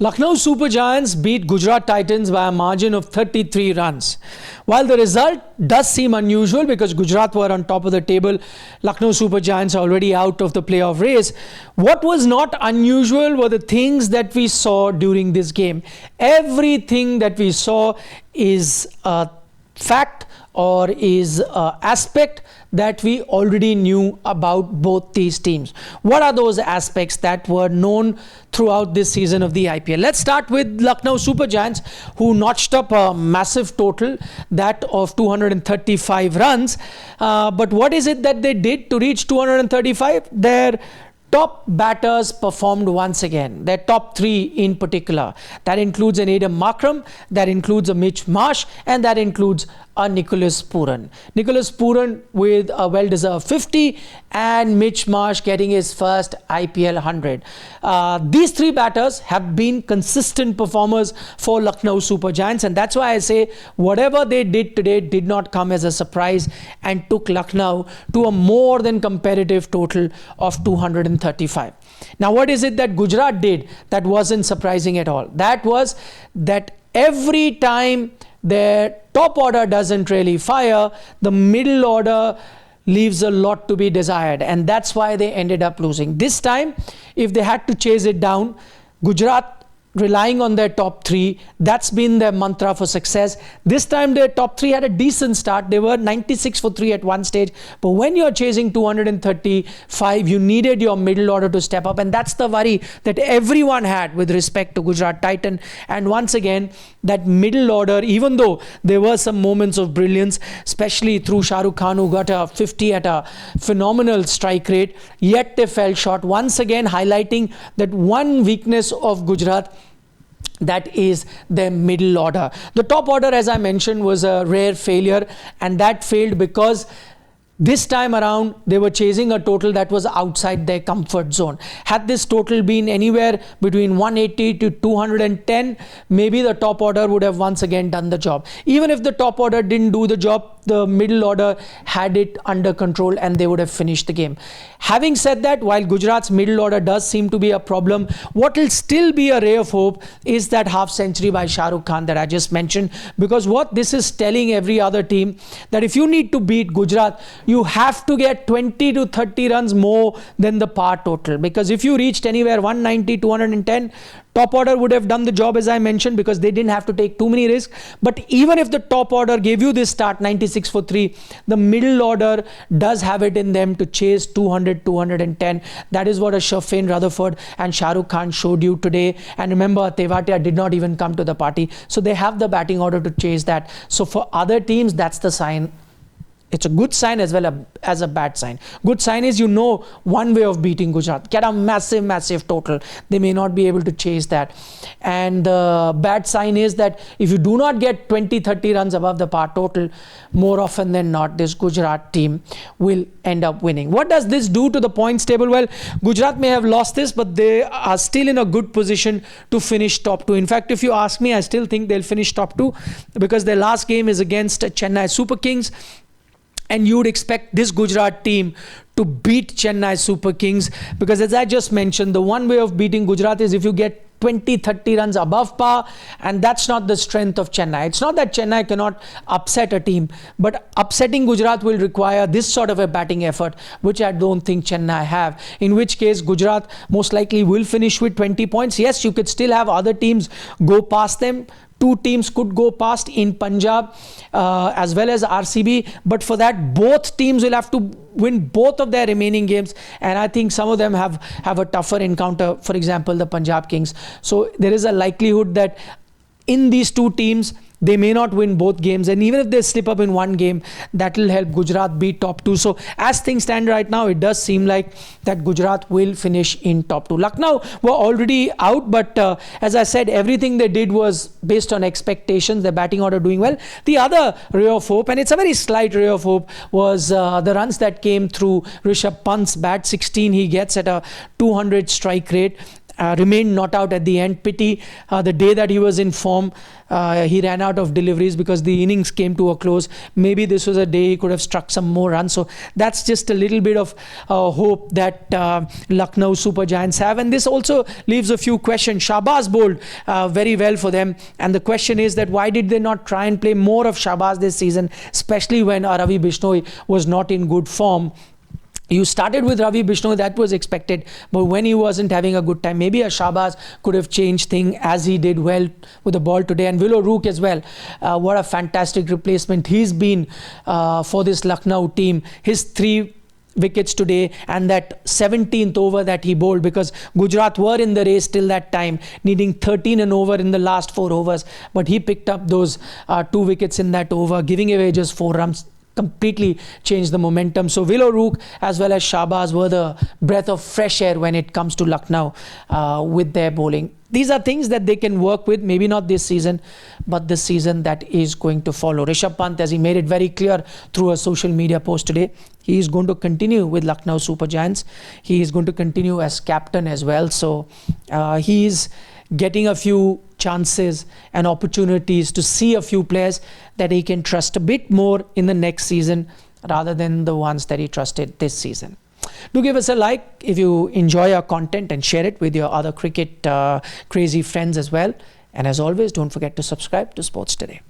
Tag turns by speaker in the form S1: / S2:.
S1: Lucknow Super Giants beat Gujarat Titans by a margin of 33 runs. While the result does seem unusual because Gujarat were on top of the table, Lucknow Super Giants are already out of the playoff race. What was not unusual were the things that we saw during this game. Everything that we saw is a fact or is an aspect that we already knew about both these teams. What are those aspects that were known throughout this season of the IPL? Let's start with Lucknow Super Giants, who notched up a massive total, that of 235 runs. But what is it that they did to reach 235? Their top batters performed once again, their top three in particular. That includes an Adam Markram, that includes a Mitch Marsh, and that includes a Nicholas Pooran. Nicholas Pooran with a well-deserved 50 and Mitch Marsh getting his first IPL 100. These three batters have been consistent performers for Lucknow Super Giants, and that's why I say whatever they did today did not come as a surprise and took Lucknow to a more than competitive total of 235. Now, what is it that Gujarat did that wasn't surprising at all? That was that every time their top order doesn't really fire, the middle order leaves a lot to be desired, and that's why they ended up losing. This time, if they had to chase it down, Gujarat relying on their top three, that's been their mantra for success. This time their top three had a decent start. They were 96 for 3 at one stage, but when you're chasing 235, you needed your middle order to step up, and that's the worry that everyone had with respect to Gujarat Titan. And once again, that middle order, even though there were some moments of brilliance, especially through Shah Rukh Khan, who got a 50 at a phenomenal strike rate, yet they fell short, once again highlighting that one weakness of Gujarat, that is their middle order. The top order, as I mentioned, was a rare failure, and that failed because this time around, they were chasing a total that was outside their comfort zone. Had this total been anywhere between 180 to 210, maybe the top order would have once again done the job. Even if the top order didn't do the job, the middle order had it under control and they would have finished the game. Having said that, while Gujarat's middle order does seem to be a problem, what will still be a ray of hope is that half century by Shah Rukh Khan that I just mentioned, because what this is telling every other team, that if you need to beat Gujarat, you have to get 20 to 30 runs more than the par total, because if you reached anywhere 190, 210, top order would have done the job, as I mentioned, because they didn't have to take too many risks. But even if the top order gave you this start 96 for 3, the middle order does have it in them to chase 200, 210. That is what a Shafin Rutherford and Shah Rukh Khan showed you today. And remember, Tewatia did not even come to the party, so they have the batting order to chase that. So for other teams, that's the sign. It's a good sign as well as a bad sign. Good sign is, you know, one way of beating Gujarat. Get a massive, massive total. They may not be able to chase that. And the bad sign is that if you do not get 20, 30 runs above the par total, more often than not, this Gujarat team will end up winning. What does this do to the points table? Well, Gujarat may have lost this, but they are still in a good position to finish top 2. In fact, if you ask me, I still think they'll finish top 2 because their last game is against Chennai Super Kings. And you would expect this Gujarat team to beat Chennai Super Kings, because as I just mentioned, the one way of beating Gujarat is if you get 20, 30 runs above par, and that's not the strength of Chennai. It's not that Chennai cannot upset a team, but upsetting Gujarat will require this sort of a batting effort, which I don't think Chennai have, in which case Gujarat most likely will finish with 20 points. Yes, you could still have other teams go past them. Two teams could go past in Punjab as well as RCB, but for that, both teams will have to win both of their remaining games, and I think some of them have a tougher encounter, for example, the Punjab Kings. So there is a likelihood that in these two teams, they may not win both games, and even if they slip up in one game, that will help Gujarat beat top 2. So as things stand right now, it does seem like that Gujarat will finish in top 2. Lucknow were already out, but as I said, everything they did was based on expectations, their batting order doing well. The other ray of hope, and it's a very slight ray of hope, was the runs that came through Rishabh Pant's bat. 16 he gets at a 200 strike rate. remained not out at the end. Pity the day that he was in form, he ran out of deliveries because the innings came to a close. Maybe this was a day he could have struck some more runs. So that's just a little bit of hope that Lucknow Super Giants have. And this also leaves a few questions. Shahbaz bowled very well for them. And the question is that why did they not try and play more of Shahbaz this season, especially when Ravi Bishnoi was not in good form? You started with Ravi Bishnoi, that was expected, but when he wasn't having a good time, maybe a Shahbaz could have changed things, as he did well with the ball today. And Willow Rook as well, what a fantastic replacement he's been for this Lucknow team. His 3 wickets today and that 17th over that he bowled, because Gujarat were in the race till that time, needing 13 and over in the last 4 overs, but he picked up those 2 wickets in that over, giving away just 4 runs. Completely changed the momentum. So Willow Rook as well as Shahbaz were the breath of fresh air when it comes to Lucknow with their bowling. These are things that they can work with, maybe not this season, but the season that is going to follow. Rishabh Pant, as he made it very clear through a social media post today, he is going to continue with Lucknow Super Giants. He is going to continue as captain as well. So he is getting a few chances and opportunities to see a few players that he can trust a bit more in the next season rather than the ones that he trusted this season. Do give us a like if you enjoy our content and share it with your other cricket crazy friends as well. And as always, don't forget to subscribe to Sports Today.